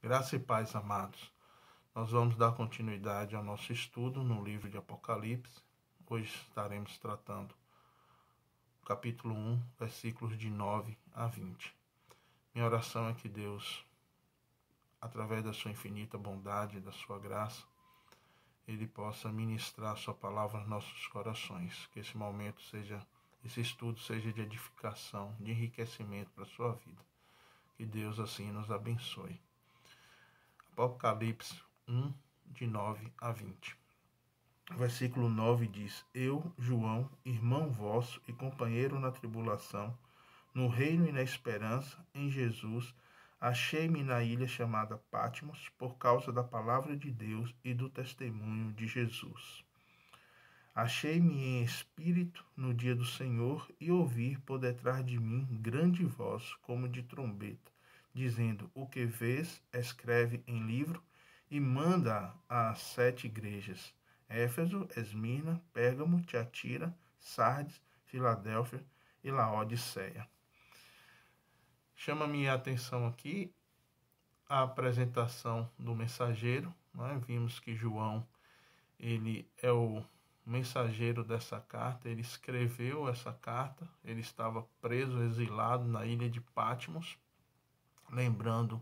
Graça e paz, amados. Nós vamos dar continuidade ao nosso estudo no livro de Apocalipse. Hoje estaremos tratando o capítulo 1, versículos de 9 a 20. Minha oração é que Deus, através da sua infinita bondade e da sua graça, Ele possa ministrar a sua palavra aos nossos corações. Que esse estudo seja de edificação, de enriquecimento para a sua vida. Que Deus assim nos abençoe. Apocalipse 1, de 9 a 20. O versículo 9 diz: Eu, João, irmão vosso e companheiro na tribulação, no reino e na esperança, em Jesus, achei-me na ilha chamada Patmos, por causa da palavra de Deus e do testemunho de Jesus. Achei-me em espírito no dia do Senhor e ouvi por detrás de mim grande voz, como de trombeta, dizendo: O que vês, escreve em livro e manda às 7 igrejas: Éfeso, Esmirna, Pérgamo, Tiatira, Sardes, Filadélfia e Laodiceia. Chama minha atenção aqui a apresentação do mensageiro. Vimos que João ele é o mensageiro dessa carta, ele escreveu essa carta, ele estava preso, exilado na ilha de Patmos, lembrando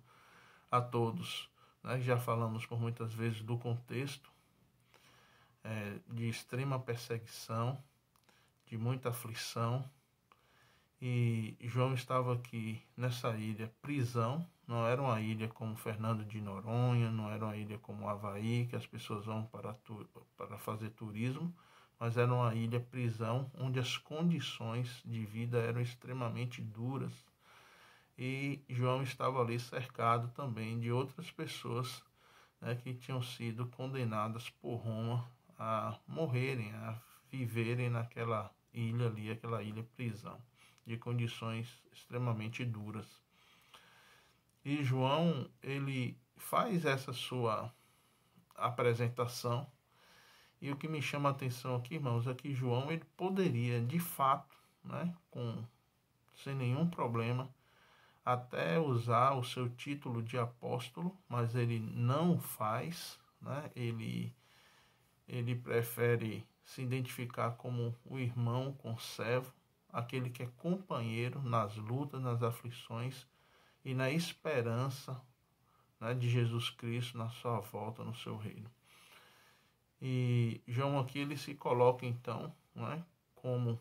a todos, já falamos por muitas vezes do contexto de extrema perseguição, de muita aflição, e João estava aqui nessa ilha, prisão. Não era uma ilha como Fernando de Noronha, não era uma ilha como Havaí, que as pessoas vão para fazer turismo, mas era uma ilha prisão, onde as condições de vida eram extremamente duras. E João estava ali cercado também de outras pessoas que tinham sido condenadas por Roma a morrerem, a viverem naquela ilha ali, aquela ilha prisão, de condições extremamente duras. E João, ele faz essa sua apresentação, e o que me chama a atenção aqui, irmãos, é que João, ele poderia, de fato, sem nenhum problema, até usar o seu título de apóstolo, mas ele não faz, ele prefere se identificar como o irmão conservo, aquele que é companheiro nas lutas, nas aflições e na esperança de Jesus Cristo na sua volta no seu reino. E João aqui ele se coloca então como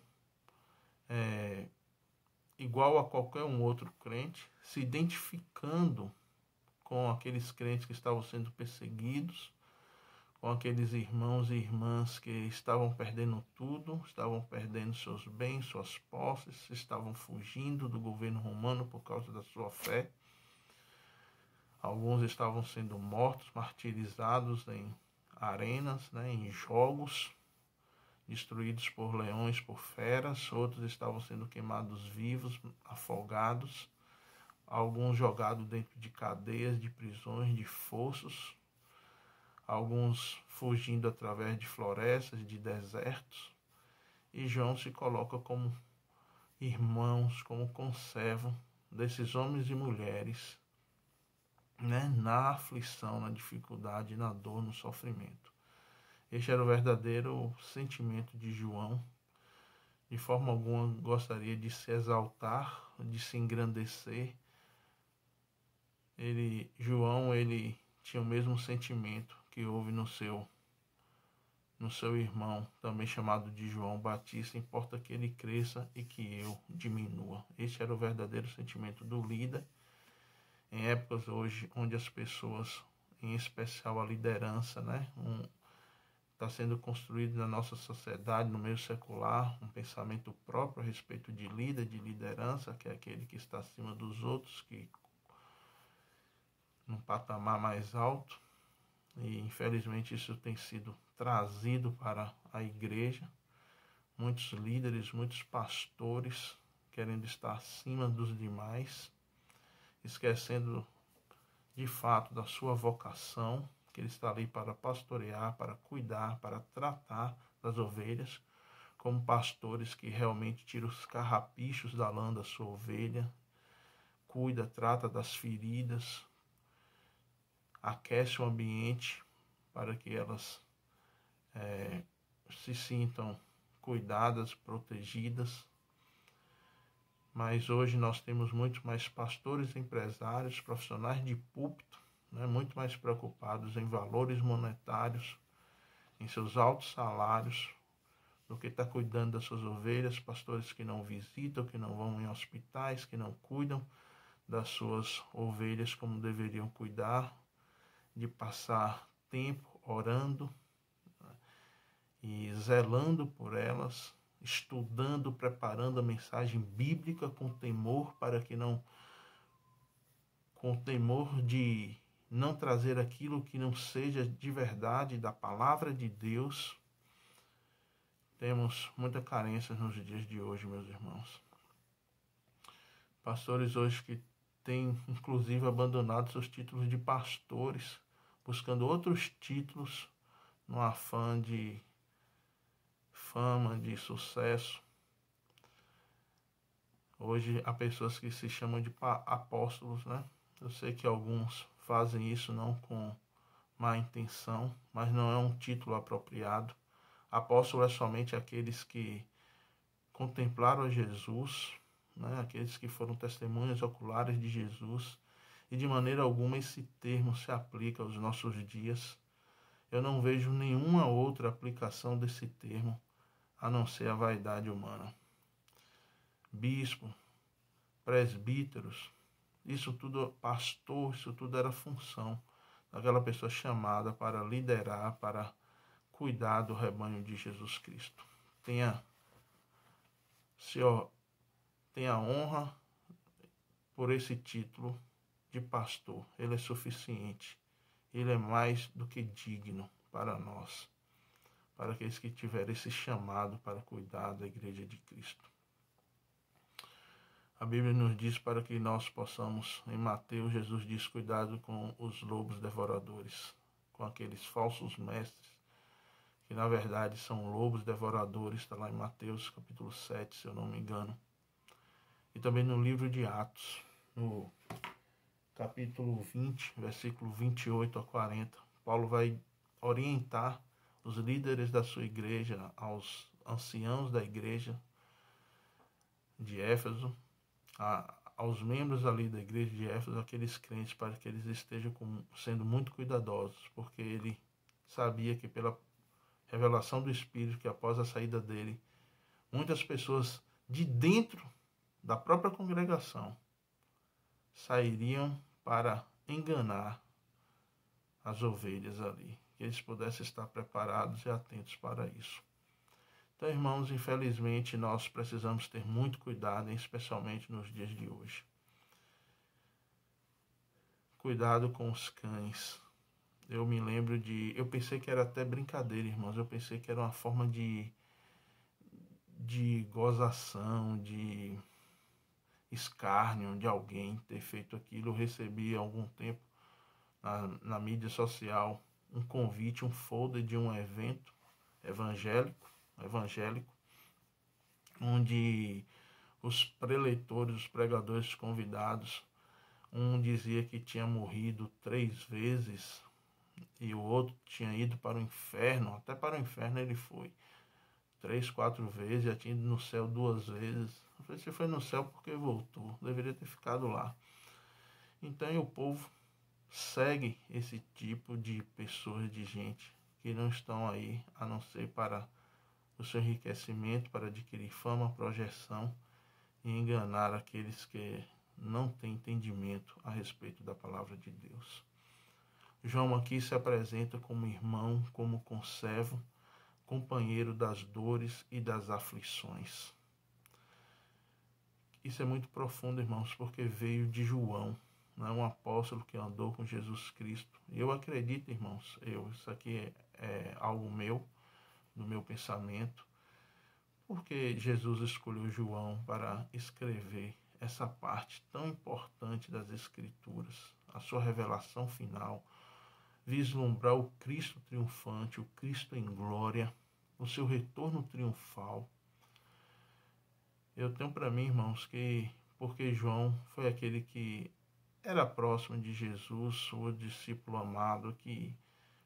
igual a qualquer um outro crente, se identificando com aqueles crentes que estavam sendo perseguidos, com aqueles irmãos e irmãs que estavam perdendo tudo, estavam perdendo seus bens, suas posses, estavam fugindo do governo romano por causa da sua fé. Alguns estavam sendo mortos, martirizados em arenas, em jogos, destruídos por leões, por feras. Outros estavam sendo queimados vivos, afogados. Alguns jogados dentro de cadeias, de prisões, de fossos. Alguns fugindo através de florestas, de desertos. E João se coloca como irmãos, como conservo desses homens e mulheres, na aflição, na dificuldade, na dor, no sofrimento. Este era o verdadeiro sentimento de João. De forma alguma gostaria de se exaltar, de se engrandecer. João tinha o mesmo sentimento que houve no seu irmão, também chamado de João Batista. Importa que ele cresça e que eu diminua. Este era o verdadeiro sentimento do líder. Em épocas hoje onde as pessoas, em especial a liderança, está sendo construído na nossa sociedade, no meio secular, um pensamento próprio a respeito de líder, de liderança, que é aquele que está acima dos outros, que num patamar mais alto. E infelizmente isso tem sido trazido para a igreja. Muitos líderes, muitos pastores querendo estar acima dos demais, esquecendo de fato da sua vocação, que ele está ali para pastorear, para cuidar, para tratar das ovelhas, como pastores que realmente tiram os carrapichos da lã da sua ovelha, cuida, trata das feridas, aquece o ambiente para que elas se sintam cuidadas, protegidas. Mas hoje nós temos muito mais pastores, empresários, profissionais de púlpito, né, muito mais preocupados em valores monetários, em seus altos salários, do que está cuidando das suas ovelhas, pastores que não visitam, que não vão em hospitais, que não cuidam das suas ovelhas como deveriam cuidar, de passar tempo orando, né, e zelando por elas, estudando, preparando a mensagem bíblica com temor com temor de não trazer aquilo que não seja de verdade da palavra de Deus. Temos muita carência nos dias de hoje, meus irmãos. Pastores hoje que têm, inclusive, abandonado seus títulos de pastores, buscando outros títulos no afã de fama, de sucesso. Hoje há pessoas que se chamam de apóstolos, né? Eu sei que alguns fazem isso não com má intenção, mas não é um título apropriado. Apóstolo é somente aqueles que contemplaram a Jesus, né? Aqueles que foram testemunhas oculares de Jesus, e de maneira alguma esse termo se aplica aos nossos dias. Eu não vejo nenhuma outra aplicação desse termo a não ser a vaidade humana. Bispo, presbíteros, isso tudo, pastor, isso tudo era função daquela pessoa chamada para liderar, para cuidar do rebanho de Jesus Cristo. Tenha honra por esse título de pastor. Ele é suficiente. Ele é mais do que digno para nós, para aqueles que tiverem esse chamado para cuidar da igreja de Cristo. A Bíblia nos diz para que nós possamos, em Mateus, Jesus diz, cuidado com os lobos devoradores, com aqueles falsos mestres, que na verdade são lobos devoradores, está lá em Mateus capítulo 7, se eu não me engano. E também no livro de Atos, no capítulo 20, versículo 28 a 40, Paulo vai orientar os líderes da sua igreja, aos anciãos da igreja de Éfeso, aos membros ali da igreja de Éfeso, aqueles crentes, para que eles estejam sendo muito cuidadosos, porque ele sabia que pela revelação do Espírito, que após a saída dele, muitas pessoas de dentro da própria congregação sairiam para enganar as ovelhas ali, que eles pudessem estar preparados e atentos para isso. Então, irmãos, infelizmente nós precisamos ter muito cuidado, especialmente nos dias de hoje. Cuidado com os cães. Eu me lembro eu pensei que era até brincadeira, irmãos, eu pensei que era uma forma de gozação, de escárnio de alguém ter feito aquilo. Eu recebi há algum tempo na mídia social um convite, um folder de um evento evangélico, onde os preleitores, os pregadores convidados, um dizia que tinha morrido 3 vezes e o outro tinha ido para o inferno, até para o inferno ele foi 3, 4 vezes, já tinha ido no céu 2 vezes. Eu falei, você foi no céu porque voltou, deveria ter ficado lá. Então o povo segue esse tipo de pessoas, de gente que não estão aí a não ser para o seu enriquecimento, para adquirir fama, projeção e enganar aqueles que não têm entendimento a respeito da palavra de Deus. João aqui se apresenta como irmão, como conservo, companheiro das dores e das aflições. Isso é muito profundo, irmãos, porque veio de João, né, um apóstolo que andou com Jesus Cristo. E eu acredito, irmãos, isso aqui é algo meu, do meu pensamento, porque Jesus escolheu João para escrever essa parte tão importante das Escrituras, a sua revelação final, vislumbrar o Cristo triunfante, o Cristo em glória, o seu retorno triunfal. Eu tenho para mim, irmãos, que porque João foi aquele que era próximo de Jesus, o discípulo amado que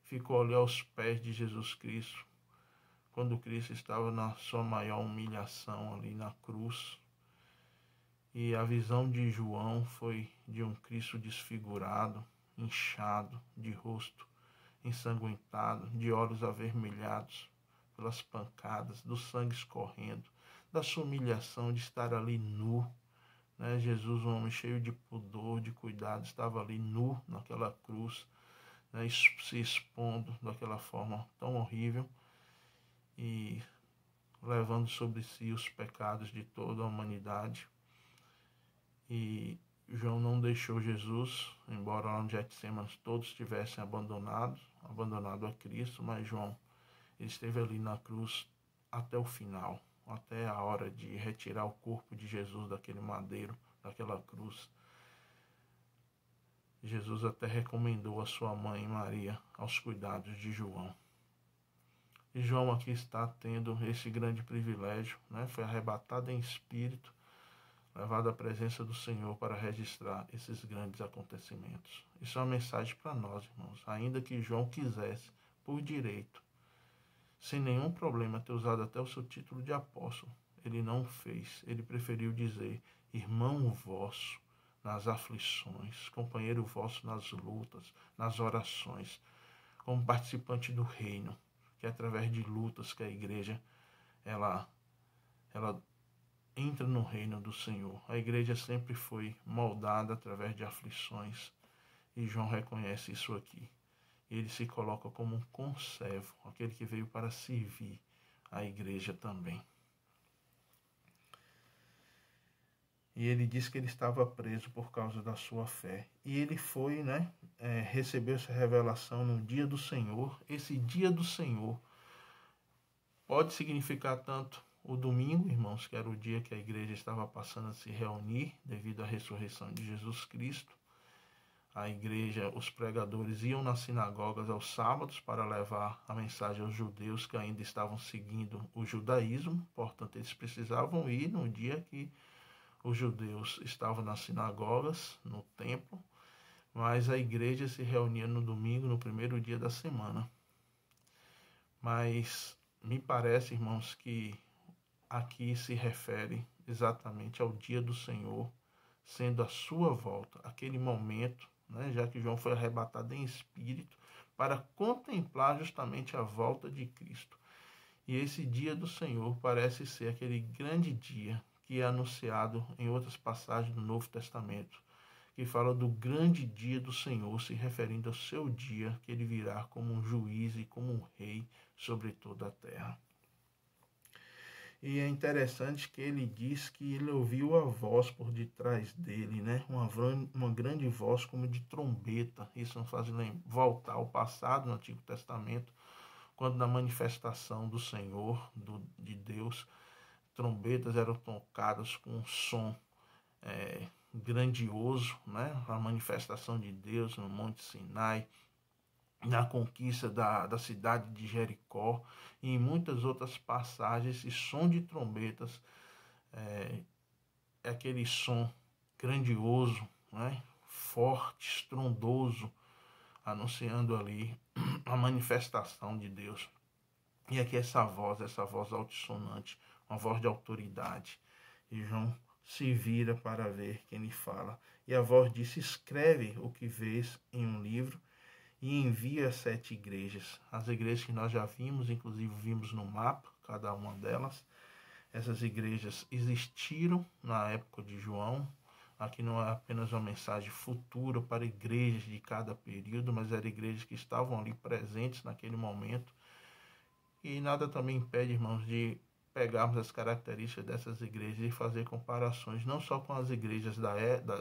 ficou ali aos pés de Jesus Cristo, quando Cristo estava na sua maior humilhação ali na cruz. E a visão de João foi de um Cristo desfigurado, inchado, de rosto ensanguentado, de olhos avermelhados pelas pancadas, do sangue escorrendo, da sua humilhação de estar ali nu. Né? Jesus, um homem cheio de pudor, de cuidado, estava ali nu naquela cruz, né? Se expondo daquela forma tão horrível e levando sobre si os pecados de toda a humanidade. E João não deixou Jesus, embora lá no Getsêmanis todos tivessem abandonado a Cristo, mas João esteve ali na cruz até o final, até a hora de retirar o corpo de Jesus daquele madeiro, daquela cruz. Jesus até recomendou a sua mãe Maria aos cuidados de João. E João aqui está tendo esse grande privilégio, né? Foi arrebatado em espírito, levado à presença do Senhor para registrar esses grandes acontecimentos. Isso é uma mensagem para nós, irmãos. Ainda que João quisesse, por direito, sem nenhum problema, ter usado até o seu título de apóstolo, ele não fez. Ele preferiu dizer irmão vosso nas aflições, companheiro vosso nas lutas, nas orações, como participante do reino, que é através de lutas que a igreja ela entra no reino do Senhor. A igreja sempre foi moldada através de aflições e João reconhece isso aqui. Ele se coloca como um conservo, aquele que veio para servir a igreja também. E ele disse que ele estava preso por causa da sua fé. E ele foi, recebeu essa revelação no dia do Senhor. Esse dia do Senhor pode significar tanto o domingo, irmãos, que era o dia que a igreja estava passando a se reunir devido à ressurreição de Jesus Cristo. A igreja, os pregadores iam nas sinagogas aos sábados para levar a mensagem aos judeus que ainda estavam seguindo o judaísmo. Portanto, eles precisavam ir no dia que os judeus estavam nas sinagogas, no templo, mas a igreja se reunia no domingo, no primeiro dia da semana. Mas me parece, irmãos, que aqui se refere exatamente ao dia do Senhor, sendo a sua volta, aquele momento, já que João foi arrebatado em espírito, para contemplar justamente a volta de Cristo. E esse dia do Senhor parece ser aquele grande dia que é anunciado em outras passagens do Novo Testamento, que fala do grande dia do Senhor, se referindo ao seu dia, que ele virá como um juiz e como um rei sobre toda a terra. E é interessante que ele diz que ele ouviu a voz por detrás dele, uma grande voz como de trombeta. Isso nos faz voltar ao passado no Antigo Testamento, quando na manifestação do Senhor, de Deus, trombetas eram tocadas com um som grandioso, a manifestação de Deus no Monte Sinai, na conquista da cidade de Jericó e em muitas outras passagens. Esse som de trombetas é aquele som grandioso, forte, estrondoso, anunciando ali a manifestação de Deus. E aqui essa voz altissonante, uma voz de autoridade. E João se vira para ver quem lhe fala. E a voz disse: escreve o que vês em um livro e envia 7 igrejas. As igrejas que nós já vimos, inclusive vimos no mapa, cada uma delas. Essas igrejas existiram na época de João. Aqui não é apenas uma mensagem futura para igrejas de cada período, mas eram igrejas que estavam ali presentes naquele momento. E nada também impede, irmãos, de pegarmos as características dessas igrejas e fazer comparações, não só com as igrejas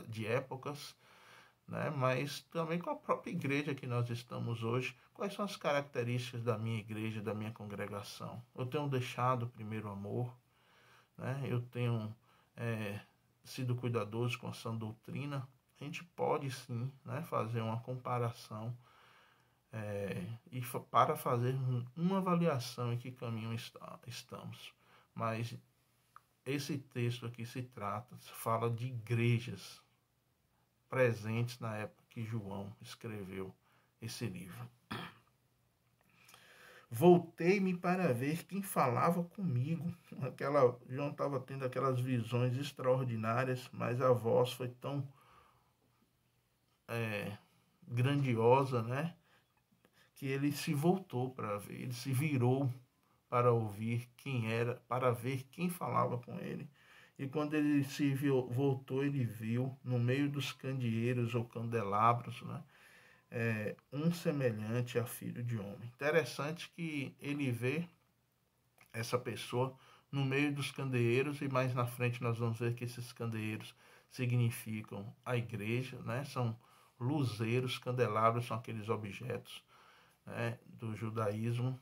de épocas, mas também com a própria igreja que nós estamos hoje. Quais são as características da minha igreja, da minha congregação? Eu tenho deixado o primeiro amor, eu tenho sido cuidadoso com a sã doutrina. A gente pode sim fazer uma comparação e para fazer uma avaliação em que caminho estamos. Mas esse texto aqui fala de igrejas presentes na época que João escreveu esse livro. Voltei-me para ver quem falava comigo. João estava tendo aquelas visões extraordinárias, mas a voz foi tão grandiosa, né? Que ele se voltou para ver, ele se virou para ouvir quem era, para ver quem falava com ele. E quando ele voltou, ele viu no meio dos candeeiros ou candelabros, né? Um semelhante a filho de homem. Interessante que ele vê essa pessoa no meio dos candeeiros, e mais na frente nós vamos ver que esses candeeiros significam a igreja, né? São luzeiros, candelabros são aqueles objetos, né, do judaísmo,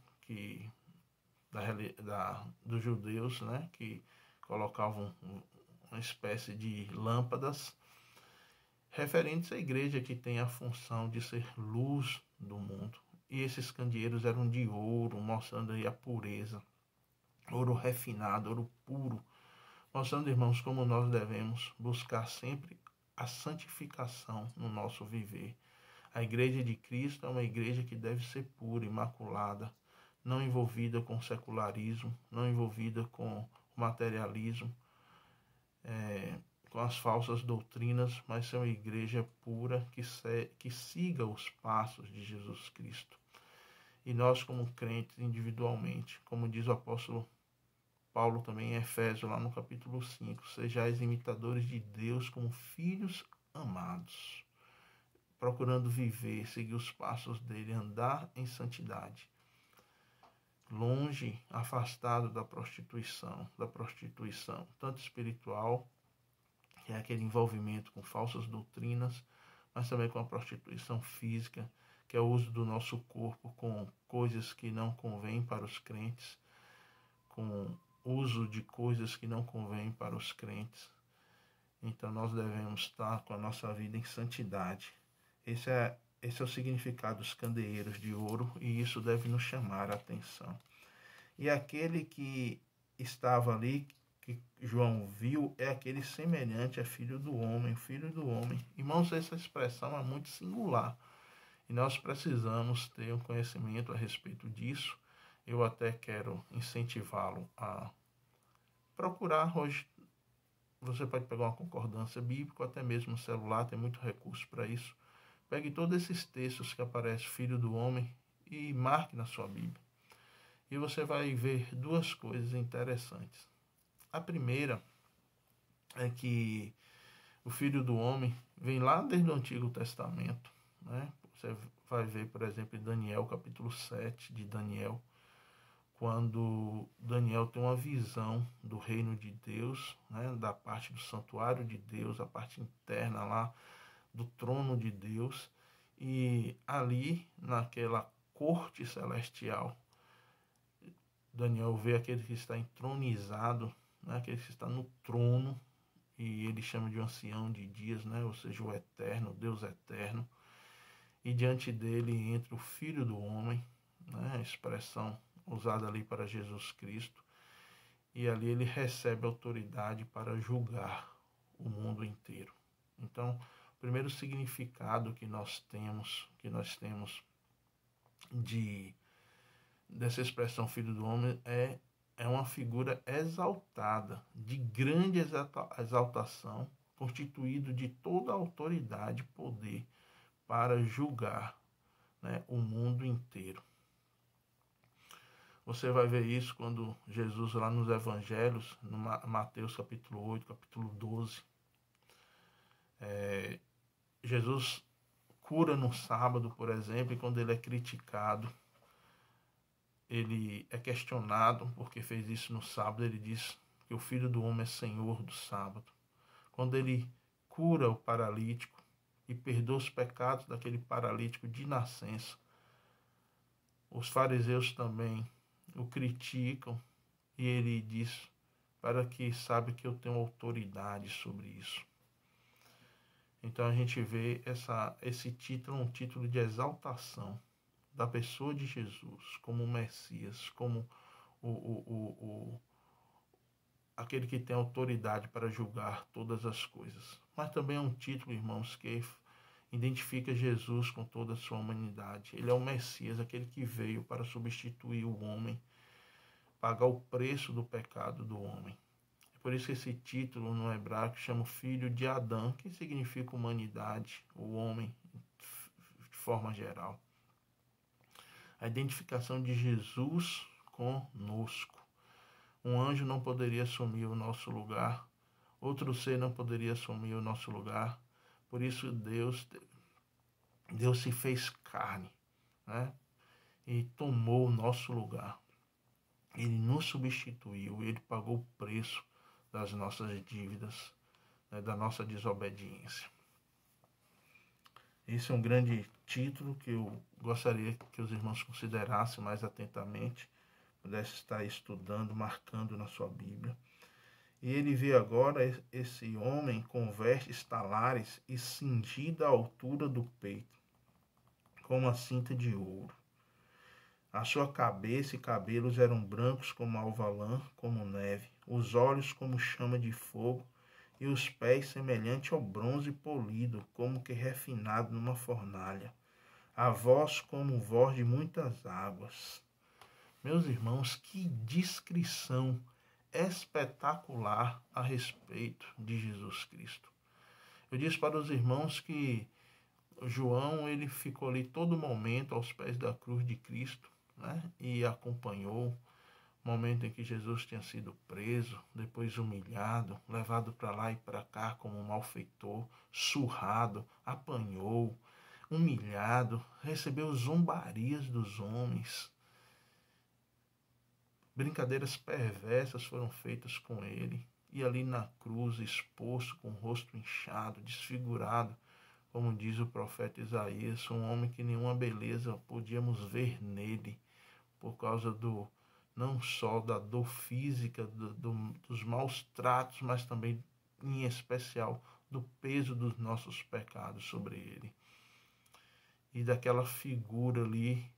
dos judeus, né, que colocavam uma espécie de lâmpadas referentes à igreja, que tem a função de ser luz do mundo. E esses candeeiros eram de ouro, mostrando aí a pureza, ouro refinado, ouro puro, mostrando, irmãos, como nós devemos buscar sempre a santificação no nosso viver. A igreja de Cristo é uma igreja que deve ser pura, imaculada, não envolvida com secularismo, não envolvida com materialismo, com as falsas doutrinas, mas ser uma igreja pura que siga os passos de Jesus Cristo. E nós, como crentes individualmente, como diz o apóstolo Paulo também em Efésios, lá no capítulo 5, sejais imitadores de Deus como filhos amados, procurando viver, seguir os passos dele, andar em santidade, longe, afastado da prostituição, tanto espiritual, que é aquele envolvimento com falsas doutrinas, mas também com a prostituição física, que é o uso do nosso corpo com coisas que não convêm para os crentes, com uso de coisas que não convêm para os crentes. Então nós devemos estar com a nossa vida em santidade. Esse é o significado dos candeeiros de ouro, e isso deve nos chamar a atenção. E aquele que estava ali, que João viu, é aquele semelhante a filho do homem, filho do homem. Irmãos, essa expressão é muito singular e nós precisamos ter um conhecimento a respeito disso. Eu até quero incentivá-lo a procurar hoje. Você pode pegar uma concordância bíblica, até mesmo no celular, tem muito recurso para isso. Pegue todos esses textos que aparecem filho do homem e marque na sua Bíblia. E você vai ver duas coisas interessantes. A primeira é que o Filho do Homem vem lá desde o Antigo Testamento, né? Você vai ver, por exemplo, em Daniel, capítulo 7 de Daniel, quando Daniel tem uma visão do reino de Deus, né? Da parte do santuário de Deus, a parte interna lá do trono de Deus, e ali, naquela corte celestial, Daniel vê aquele que está entronizado, né? Aquele que está no trono, e ele chama de ancião de dias, né? Ou seja, o eterno, o Deus eterno. E diante dele entra o Filho do Homem, né? A expressão usada ali para Jesus Cristo. E ali ele recebe autoridade para julgar o mundo inteiro. Então, o primeiro significado que nós temos dessa expressão Filho do Homem é uma figura exaltada, de grande exaltação, constituído de toda a autoridade e poder para julgar, né, o mundo inteiro. Você vai ver isso quando Jesus, lá nos Evangelhos, no Mateus capítulo 8, capítulo 12, Jesus cura no sábado, por exemplo, e quando ele é criticado, ele é questionado porque fez isso no sábado. Ele diz que o Filho do Homem é Senhor do sábado. Quando ele cura o paralítico e perdoa os pecados daquele paralítico de nascença, os fariseus também o criticam, e ele diz para que sabe que eu tenho autoridade sobre isso. Então a gente vê esse título, um título de exaltação da pessoa de Jesus como Messias, como aquele que tem autoridade para julgar todas as coisas. Mas também é um título, irmãos, que identifica Jesus com toda a sua humanidade. Ele é o Messias, aquele que veio para substituir o homem, pagar o preço do pecado do homem. É por isso que esse título no hebraico chama o filho de Adão, que significa humanidade, o homem de forma geral. A identificação de Jesus conosco. Um anjo não poderia assumir o nosso lugar, outro ser não poderia assumir o nosso lugar. Por isso Deus se fez carne, né? E tomou o nosso lugar. Ele nos substituiu, ele pagou o preço das nossas dívidas, né, da nossa desobediência. Esse é um grande título que eu gostaria que os irmãos considerassem mais atentamente, pudesse estar estudando, marcando na sua Bíblia. E ele vê agora esse homem com vestes talares e cingida à altura do peito, com uma cinta de ouro. A sua cabeça e cabelos eram brancos como alva-lã, como neve, os olhos como chama de fogo, e os pés semelhante ao bronze polido, como que refinado numa fornalha. A voz como voz de muitas águas. Meus irmãos, que descrição espetacular a respeito de Jesus Cristo. Eu disse para os irmãos que João ele ficou ali todo momento aos pés da cruz de Cristo, né? E acompanhou o momento em que Jesus tinha sido preso, depois humilhado, levado para lá e para cá como um malfeitor, surrado, apanhou, humilhado, recebeu zombarias dos homens. Brincadeiras perversas foram feitas com ele, e ali na cruz, exposto, com o rosto inchado, desfigurado, como diz o profeta Isaías, um homem que nenhuma beleza podíamos ver nele, por causa não só da dor física, dos maus tratos, mas também, em especial, do peso dos nossos pecados sobre ele. E daquela figura ali,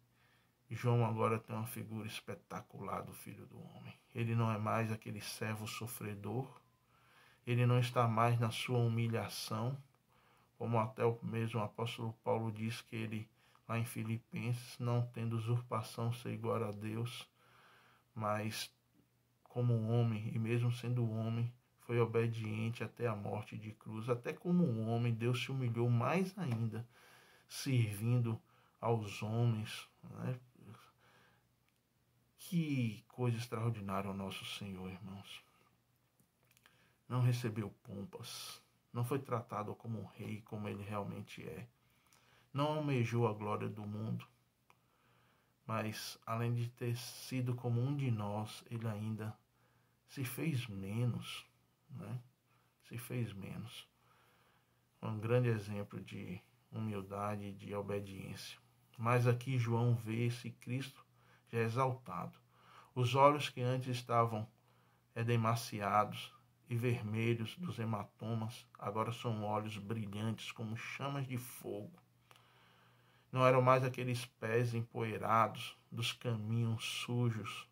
João agora tem uma figura espetacular do Filho do Homem. Ele não é mais aquele servo sofredor, ele não está mais na sua humilhação, como até o mesmo apóstolo Paulo diz que ele, lá em Filipenses, não tendo usurpação ser igual a Deus, mas como homem, e mesmo sendo homem, foi obediente até a morte de cruz. Até como um homem, Deus se humilhou mais ainda, servindo aos homens, né? Que coisa extraordinária o nosso Senhor, irmãos. Não recebeu pompas, não foi tratado como um rei, como ele realmente é. Não almejou a glória do mundo, mas além de ter sido como um de nós, ele ainda se fez menos, né? Se fez menos. Um grande exemplo de humildade e de obediência. Mas aqui João vê esse Cristo já exaltado. Os olhos que antes estavam edemaciados e vermelhos dos hematomas, agora são olhos brilhantes como chamas de fogo. Não eram mais aqueles pés empoeirados dos caminhos sujos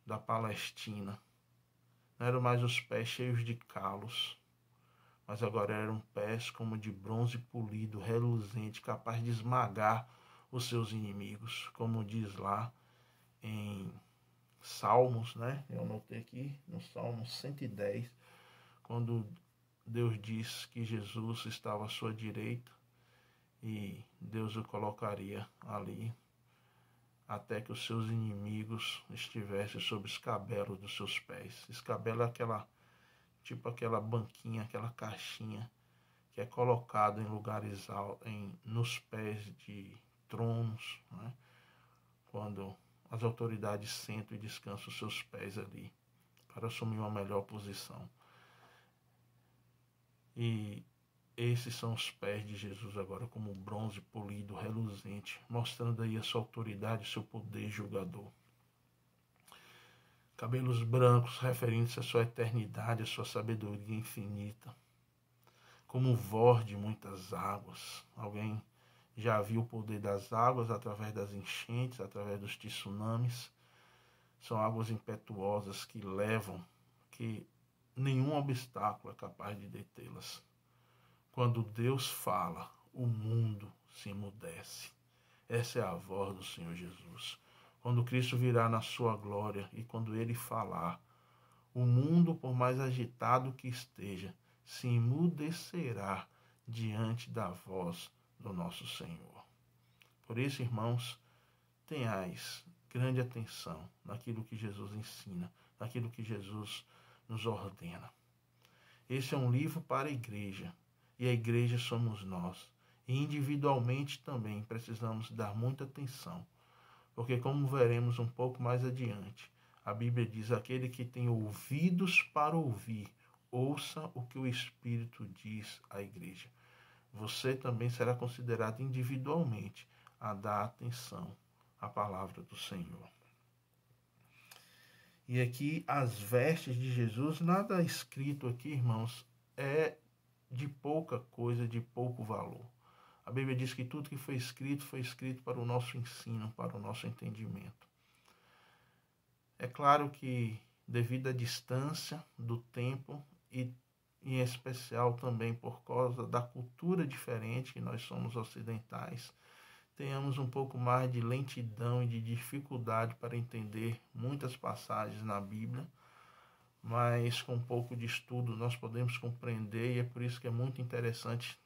da Palestina. Não eram mais os pés cheios de calos, mas agora eram pés como de bronze polido, reluzente, capaz de esmagar os seus inimigos, como diz lá em Salmos, né? Eu anotei aqui no Salmo 110, quando Deus diz que Jesus estava à sua direita e Deus o colocaria ali até que os seus inimigos estivessem sob os escabelos dos seus pés. Escabelo é aquela banquinha, aquela caixinha que é colocada em lugares nos pés de tronos, né? Quando as autoridades sentam e descansam os seus pés ali para assumir uma melhor posição. E esses são os pés de Jesus agora como bronze polido, reluzente, mostrando aí a sua autoridade, o seu poder julgador. Cabelos brancos, referindo-se à sua eternidade, à sua sabedoria infinita. Como voz de muitas águas. Alguém já viu o poder das águas através das enchentes, através dos tsunamis? São águas impetuosas que levam, porque nenhum obstáculo é capaz de detê-las. Quando Deus fala, o mundo se emudece. Essa é a voz do Senhor Jesus. Quando Cristo virá na sua glória e quando Ele falar, o mundo, por mais agitado que esteja, se emudecerá diante da voz do nosso Senhor. Por isso, irmãos, tenhais grande atenção naquilo que Jesus ensina, naquilo que Jesus nos ordena. Esse é um livro para a igreja, e a igreja somos nós. E individualmente também precisamos dar muita atenção, porque como veremos um pouco mais adiante, a Bíblia diz: aquele que tem ouvidos para ouvir, ouça o que o Espírito diz à igreja. Você também será considerado individualmente a dar atenção à palavra do Senhor. E aqui as vestes de Jesus, nada escrito aqui, irmãos, é de pouca coisa, de pouco valor. A Bíblia diz que tudo que foi escrito para o nosso ensino, para o nosso entendimento. É claro que, devido à distância do tempo e em especial também por causa da cultura diferente, que nós somos ocidentais, tenhamos um pouco mais de lentidão e de dificuldade para entender muitas passagens na Bíblia, mas com um pouco de estudo nós podemos compreender, e é por isso que é muito interessante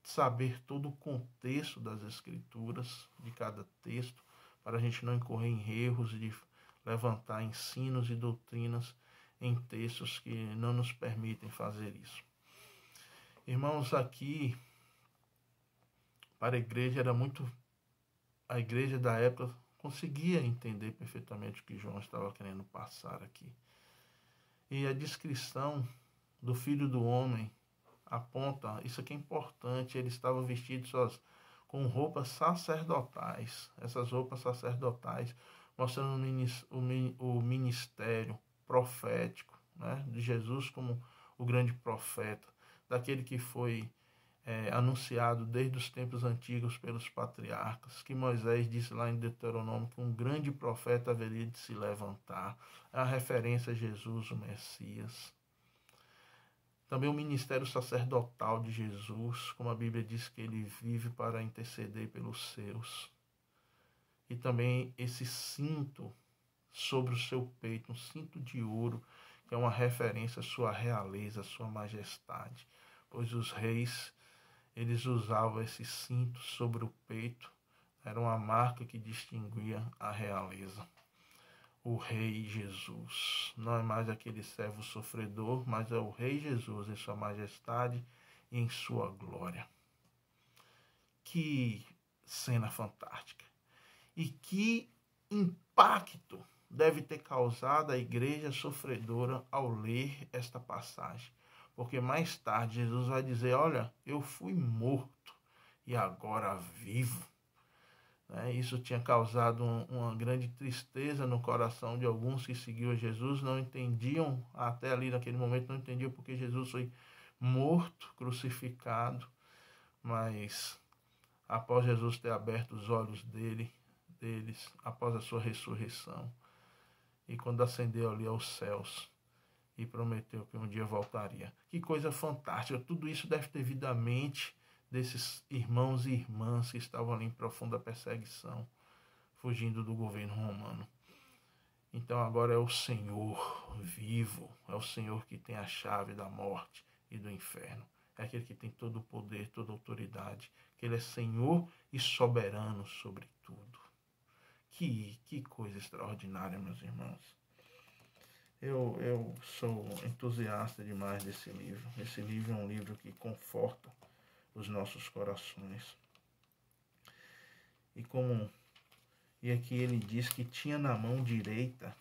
saber todo o contexto das Escrituras, de cada texto, para a gente não incorrer em erros de levantar ensinos e doutrinas em textos que não nos permitem fazer isso. Irmãos, aqui, para a igreja a igreja da época conseguia entender perfeitamente o que João estava querendo passar aqui. E a descrição do Filho do Homem aponta, isso aqui é importante, ele estava vestido com roupas sacerdotais. Essas roupas sacerdotais mostrando o ministério profético, né, de Jesus como o grande profeta, daquele que foi anunciado desde os tempos antigos pelos patriarcas, que Moisés disse lá em Deuteronômio que um grande profeta haveria de se levantar. É a referência a Jesus, o Messias. Também o ministério sacerdotal de Jesus, como a Bíblia diz que ele vive para interceder pelos seus. E também esse cinto sobre o seu peito, um cinto de ouro, que é uma referência à sua realeza, à sua majestade. Pois os reis, eles usavam esse cinto sobre o peito, era uma marca que distinguia a realeza. O Rei Jesus não é mais aquele servo sofredor, mas é o Rei Jesus em sua majestade e em sua glória. Que cena fantástica! E que impacto deve ter causado a igreja sofredora ao ler esta passagem. Porque mais tarde Jesus vai dizer: olha, eu fui morto e agora vivo. Isso tinha causado uma grande tristeza no coração de alguns que seguiam Jesus, não entendiam, até ali naquele momento, não entendiam porque Jesus foi morto, crucificado, mas após Jesus ter aberto os olhos deles, após a sua ressurreição, e quando ascendeu ali aos céus, e prometeu que um dia voltaria. Que coisa fantástica! Tudo isso deve ter vindo à mente desses irmãos e irmãs que estavam ali em profunda perseguição, fugindo do governo romano. Então agora é o Senhor vivo, é o Senhor que tem a chave da morte e do inferno. É aquele que tem todo o poder, toda a autoridade, que Ele é Senhor e soberano sobre tudo. Que coisa extraordinária, meus irmãos. Eu sou entusiasta demais desse livro. Esse livro é um livro que conforta os nossos corações. E aqui ele diz que tinha na mão direita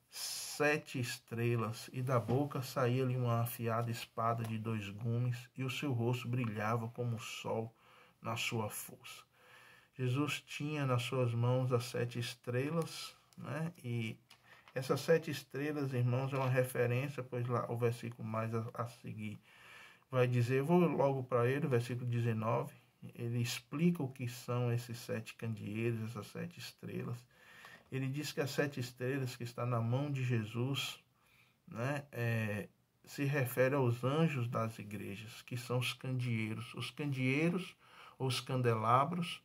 7 estrelas, e da boca saía-lhe uma afiada espada de 2 gumes, e o seu rosto brilhava como o sol na sua força. Jesus tinha nas suas mãos as 7 estrelas, né? E essas 7 estrelas, irmãos, é uma referência, pois lá o versículo mais a seguir vai dizer, eu vou logo para ele, o versículo 19, ele explica o que são esses 7 candeeiros, essas 7 estrelas. Ele diz que as 7 estrelas que estão na mão de Jesus, né, se refere aos anjos das igrejas, que são os candeeiros. Os candeeiros, ou os candelabros,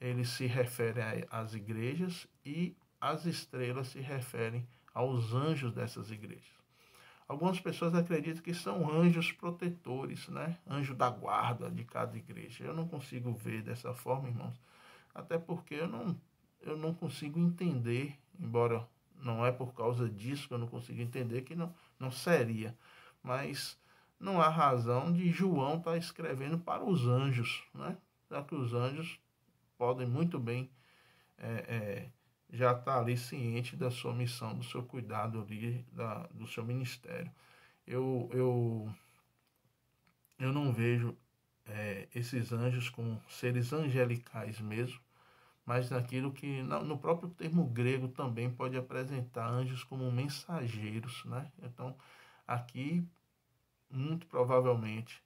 eles se referem às igrejas, e as estrelas se referem aos anjos dessas igrejas. Algumas pessoas acreditam que são anjos protetores, né? Anjo da guarda de cada igreja. Eu não consigo ver dessa forma, irmãos, até porque eu não consigo entender, embora não é por causa disso que eu não consigo entender, que não seria. Mas não há razão de João estar escrevendo para os anjos, né? Já que os anjos podem muito bem é, é, já estar ali ciente da sua missão, do seu cuidado ali, do seu ministério. Eu, eu, eu não vejo esses anjos como seres angelicais mesmo, mas naquilo que no próprio termo grego também pode apresentar anjos como mensageiros, né? Então, aqui, muito provavelmente,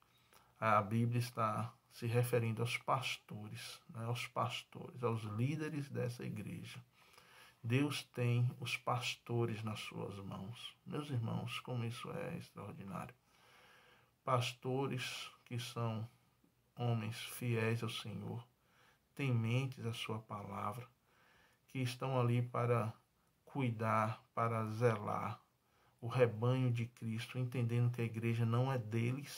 a Bíblia está se referindo aos pastores, né? Aos pastores, aos líderes dessa igreja. Deus tem os pastores nas suas mãos. Meus irmãos, como isso é extraordinário. Pastores que são homens fiéis ao Senhor, tementes à sua palavra, que estão ali para cuidar, para zelar o rebanho de Cristo, entendendo que a igreja não é deles,